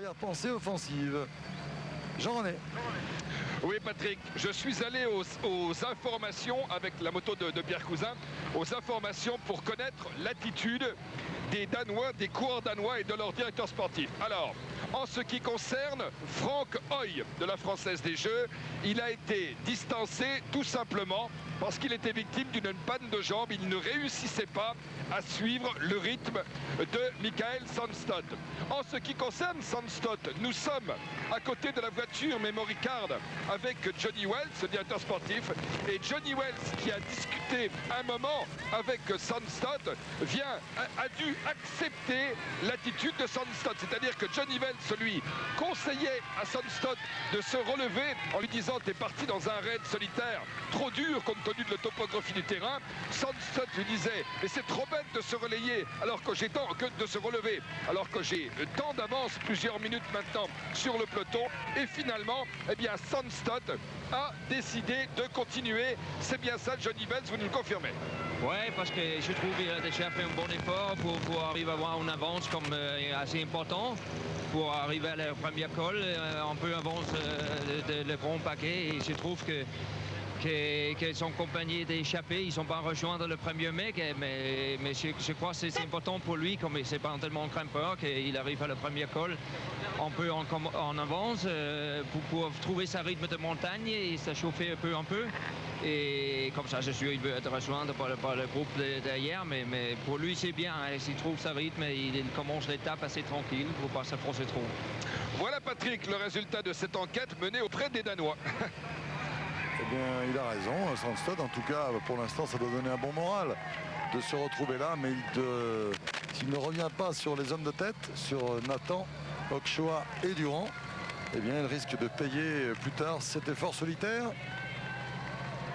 Arrière-pensée offensive. Jean-René. Oui Patrick, je suis allé aux informations avec la moto de Pierre Cousin, aux informations pour connaître l'attitude des Danois, des coureurs danois et de leur directeur sportif. Alors, en ce qui concerne Franck Hoy de la Française des Jeux, il a été distancé tout simplement parce qu'il était victime d'une panne de jambe. Il ne réussissait pas à suivre le rythme de Michael Sandstad. En ce qui concerne Sandstad, nous sommes à côté de la voiture Memory Card avec Johnny Wells, le directeur sportif. Et Johnny Wells, qui a discuté un moment avec Sandstad, a dû accepter l'attitude de Sandstad. C'est-à-dire que Johnny Wells, lui, conseillait à Sandstad de se relever en lui disant « T'es parti dans un raid solitaire trop dur compte tenu de la topographie du terrain ». Sandstad lui disait « Mais c'est trop bête de se relayer alors que j'ai tant que de se relever, alors que j'ai tant d'avance, plusieurs minutes maintenant sur le peloton. » Et finalement, eh bien, Sandstad a décidé de continuer. C'est bien ça, Johnny Wells, vous nous le confirmez? Oui, parce que je trouve qu'il a déjà fait un bon effort pour arriver à avoir une avance comme assez important, pour arriver à la première col, un peu avance le grand paquet. Et je trouve que son compagnie d'échappée, ils ne sont pas rejoindre le premier mec, mais je crois que c'est important pour lui, comme c'est pas tellement grimpeur, qu'il arrive à la première col un peu en avance pour trouver sa rythme de montagne et s'chauffer un peu. Et comme ça, je suis, il veut être rejoint par le groupe derrière, mais pour lui, c'est bien. Hein, s'il trouve sa rythme, il commence l'étape assez tranquille pour ne pas s'approcher trop. Voilà, Patrick, le résultat de cette enquête menée auprès des Danois. Eh bien, il a raison, Sandstad. En tout cas, pour l'instant, ça doit donner un bon moral de se retrouver là. Mais s'il ne revient pas sur les hommes de tête, sur Nathan, Ochoa et Durand, eh bien, il risque de payer plus tard cet effort solitaire.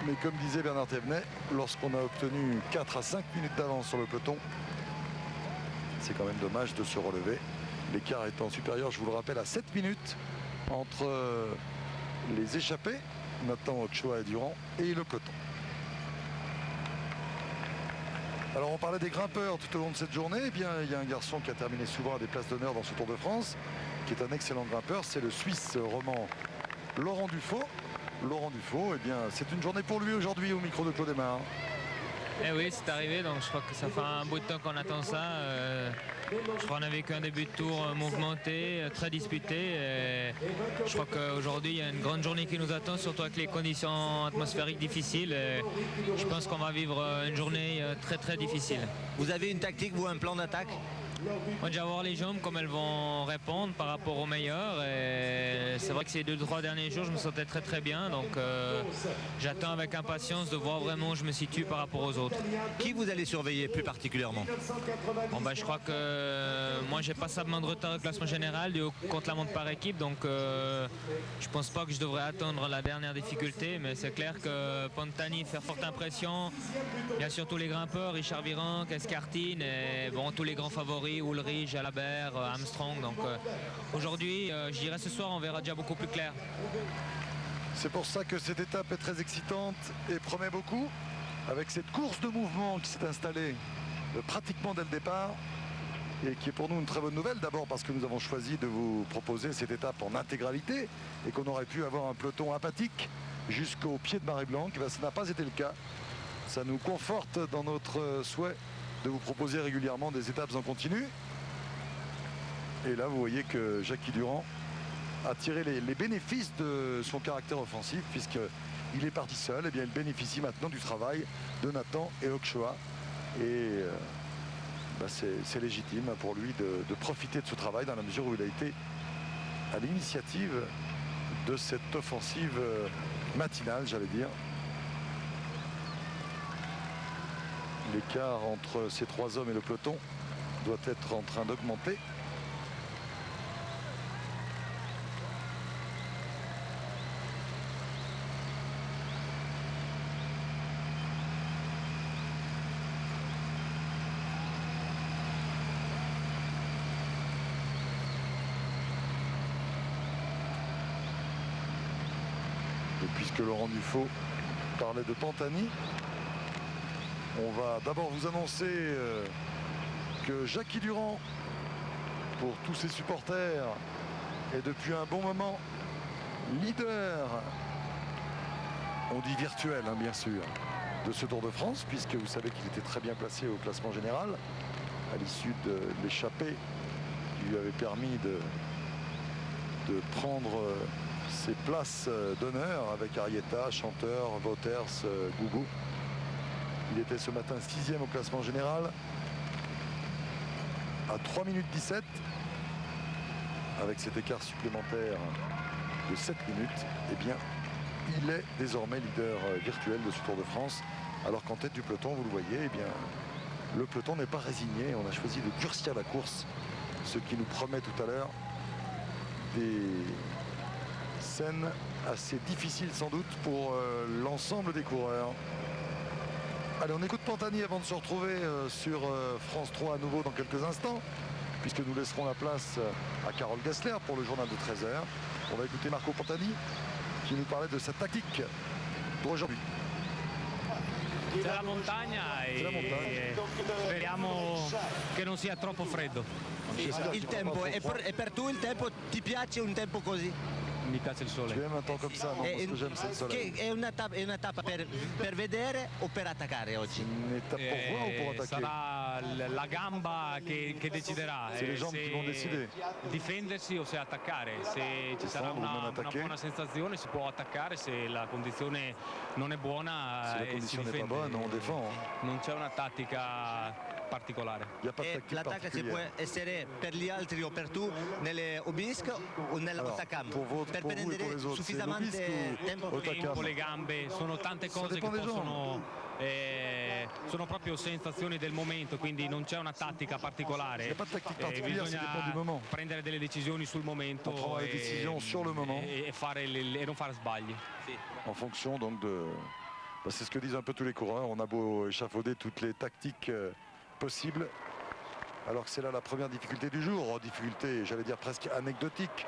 Mais comme disait Bernard Thévenet, lorsqu'on a obtenu 4 à 5 minutes d'avance sur le peloton, c'est quand même dommage de se relever. L'écart étant supérieur, je vous le rappelle, à 7 minutes entre les échappés, Nathan, Ochoa et Durand, et le peloton. Alors on parlait des grimpeurs tout au long de cette journée. Eh bien, il y a un garçon qui a terminé souvent à des places d'honneur dans ce Tour de France, qui est un excellent grimpeur, c'est le Suisse roman Laurent Dufaux. Laurent Dufaux, eh bien, c'est une journée pour lui aujourd'hui au micro de Claude Aymar. Eh oui, c'est arrivé, donc je crois que ça fait un bout de temps qu'on attend ça. Je crois qu'on a vécu un début de tour mouvementé, très disputé. Et je crois qu'aujourd'hui, il y a une grande journée qui nous attend, surtout avec les conditions atmosphériques difficiles. Et je pense qu'on va vivre une journée très très difficile. Vous avez une tactique, vous, un plan d'attaque? On va déjà voir les jambes, comme elles vont répondre par rapport aux meilleurs. Et c'est vrai que ces 2-3 derniers jours, je me sentais très très bien. Donc j'attends avec impatience de voir vraiment où je me situe par rapport aux autres. Qui vous allez surveiller plus particulièrement? Bon, je crois que moi, j'ai pas ça de retard au classement général du contre-la-montre par équipe. Donc je pense pas que je devrais attendre la dernière difficulté. Mais c'est clair que Pantani fait forte impression. Il y a surtout les grimpeurs, Richard Virenque, Escartine et bon, tous les grands favoris. Ulrich, Jalabert, Armstrong. Donc aujourd'hui, je dirais ce soir, on verra déjà beaucoup plus clair. C'est pour ça que cette étape est très excitante et promet beaucoup, avec cette course de mouvement qui s'est installée pratiquement dès le départ et qui est pour nous une très bonne nouvelle. D'abord parce que nous avons choisi de vous proposer cette étape en intégralité et qu'on aurait pu avoir un peloton apathique jusqu'au pied de Marie-Blanque. Ben, ça n'a pas été le cas. Ça nous conforte dans notre souhait de vous proposer régulièrement des étapes en continu. Et là, vous voyez que Jackie Durand a tiré les bénéfices de son caractère offensif, puisqu'il est parti seul. Et bien, il bénéficie maintenant du travail de Nathan et Ochoa. Et c'est légitime pour lui de profiter de ce travail dans la mesure où il a été à l'initiative de cette offensive matinale, j'allais dire. L'écart entre ces 3 hommes et le peloton doit être en train d'augmenter. Et puisque Laurent Dufaux parlait de Pantani, on va d'abord vous annoncer que Jackie Durand, pour tous ses supporters, est depuis un bon moment leader, on dit virtuel hein, bien sûr, de ce Tour de France, puisque vous savez qu'il était très bien placé au classement général à l'issue de l'échappée qui lui avait permis de prendre ses places d'honneur avec Arietta, Chanteur, Wouters, Gougou. Il était ce matin 6e au classement général à 3 minutes 17 avec cet écart supplémentaire de 7 minutes. Eh bien, il est désormais leader virtuel de ce Tour de France, alors qu'en tête du peloton, vous le voyez, eh bien, le peloton n'est pas résigné. On a choisi de durcir la course, ce qui nous promet tout à l'heure des scènes assez difficiles sans doute pour l'ensemble des coureurs. Allez, on écoute Pantani avant de se retrouver sur France 3 à nouveau dans quelques instants, puisque nous laisserons la place à Carole Gessler pour le journal de 13h. On va écouter Marco Pantani qui nous parlait de sa tactique pour aujourd'hui. C'è la montagna e speriamo che non sia troppo freddo. Il tempo, e per tu il tempo ti piace un tempo così? Mi piace il sole. Tu aimes un temps comme ça, non? Parce que j'aime c'est le soleil. È una tappa per vedere o per attaccare oggi? Une étape pour voir ou pour attaquer? Sarà la gamba che deciderà. C'est les jambes qui vont décider. Difendersi o se attaccare. Se ci sarà Difendere o non una attaquer. buona sensazione si può attaccare, se la condizione non è buona Si la si condition n'est pas difende. bonne, on défend. Hein. Non c'è una tattica particolare. Il n'y a pas de E tactique l'attacca si può particulière. essere per gli altri o per tu nelle obisque o nell'ottacampo? pour vous et pour les autres, sufficientemente c'est l'obisque tempo? o- Il tempo, le gambe, sono tante cose che dipende dai sono proprio sensazioni del momento, quindi non c'è una tattica particolare. Il n'y a pas de tactique particulière, ça dépend du Bisogna moment. prendere delle decisioni sul momento On prendra les décisions sur le moment. e non fare sbagli. En fonction donc de... Bah, c'est ce que disent un peu tous les coureurs. On a beau échafauder toutes les tactiques possibles. Alors que c'est là la première difficulté du jour. Difficulté, j'allais dire presque anecdotique,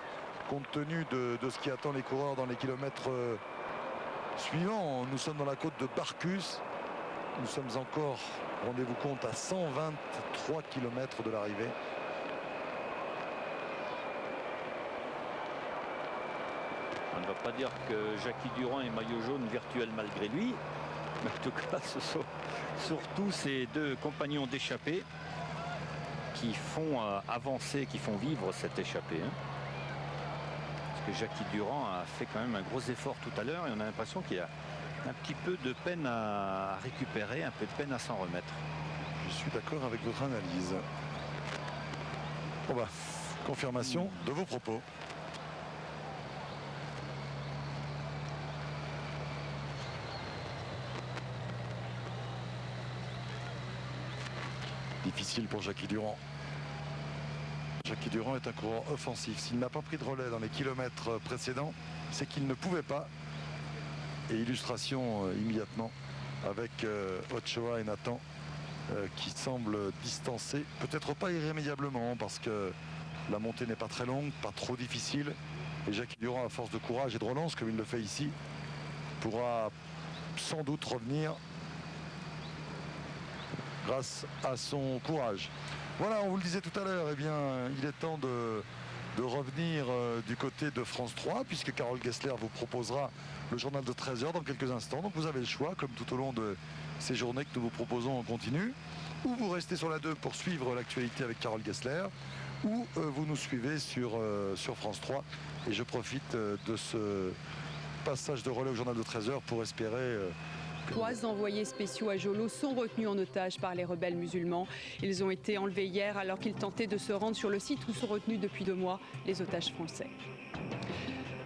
compte tenu de ce qui attend les coureurs dans les kilomètres suivants. Nous sommes dans la côte de Barcus. Nous sommes encore, rendez-vous compte, à 123 km de l'arrivée. On ne va pas dire que Jackie Durand est maillot jaune virtuel malgré lui, mais en tout cas ce sont surtout ces deux compagnons d'échappée qui font avancer, qui font vivre cette échappée. Hein. Parce que Jackie Durand a fait quand même un gros effort tout à l'heure et on a l'impression qu'il y a un petit peu de peine à récupérer, un peu de peine à s'en remettre. Je suis d'accord avec votre analyse. Bon bah, confirmation de vos propos. Difficile pour Jackie Durand. Jackie Durand est un coureur offensif. S'il n'a pas pris de relais dans les kilomètres précédents, c'est qu'il ne pouvait pas. Et illustration immédiatement avec Ochoa et Nathan qui semblent distancés. Peut-être pas irrémédiablement parce que la montée n'est pas très longue, pas trop difficile. Et Jackie Durand, à force de courage et de relance, comme il le fait ici, pourra sans doute revenir grâce à son courage. Voilà, on vous le disait tout à l'heure, eh bien, il est temps de revenir du côté de France 3, puisque Carole Gessler vous proposera le journal de 13h dans quelques instants. Donc vous avez le choix, comme tout au long de ces journées que nous vous proposons en continu, ou vous restez sur la 2 pour suivre l'actualité avec Carole Gessler, ou vous nous suivez sur France 3. Et je profite de ce passage de relais au journal de 13h pour espérer... 3 envoyés spéciaux à Jolo sont retenus en otage par les rebelles musulmans. Ils ont été enlevés hier alors qu'ils tentaient de se rendre sur le site où sont retenus depuis 2 mois les otages français.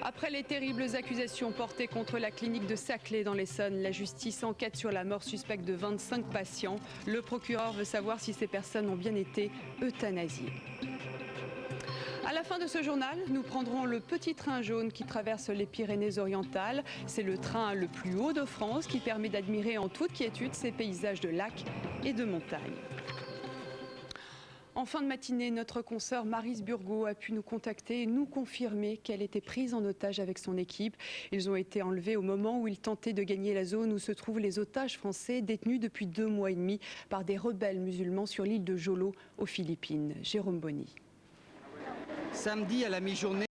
Après les terribles accusations portées contre la clinique de Saclay dans l'Essonne, la justice enquête sur la mort suspecte de 25 patients. Le procureur veut savoir si ces personnes ont bien été euthanasiées. À la fin de ce journal, nous prendrons le petit train jaune qui traverse les Pyrénées-Orientales. C'est le train le plus haut de France qui permet d'admirer en toute quiétude ces paysages de lacs et de montagnes. En fin de matinée, notre consoeur Maryse Burgot a pu nous contacter et nous confirmer qu'elle était prise en otage avec son équipe. Ils ont été enlevés au moment où ils tentaient de gagner la zone où se trouvent les otages français détenus depuis 2 mois et demi par des rebelles musulmans sur l'île de Jolo aux Philippines. Jérôme Bonny. Samedi à la mi-journée.